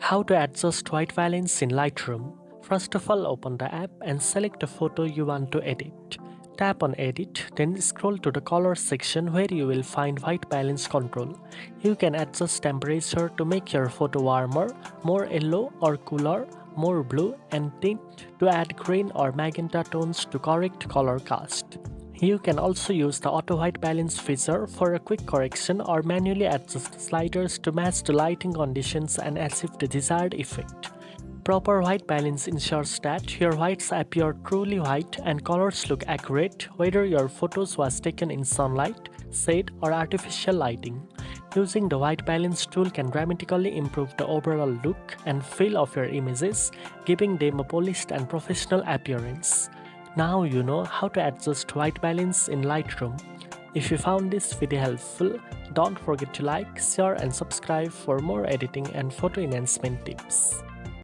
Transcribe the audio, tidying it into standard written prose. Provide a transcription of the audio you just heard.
How to adjust white balance in Lightroom. First of all, open the app and select a photo you want to edit. Tap on Edit, then scroll to the Color section where you will find White Balance control. You can adjust temperature to make your photo warmer, more yellow or cooler, more blue, and tint to add green or magenta tones to correct color cast. You can also use the Auto White Balance feature for a quick correction or manually adjust sliders to match the lighting conditions and achieve the desired effect. Proper white balance ensures that your whites appear truly white and colors look accurate whether your photos was taken in sunlight, shade, or artificial lighting. Using the white balance tool can dramatically improve the overall look and feel of your images, giving them a polished and professional appearance. Now you know how to adjust white balance in Lightroom. If you found this video helpful, don't forget to like, share, and subscribe for more editing and photo enhancement tips.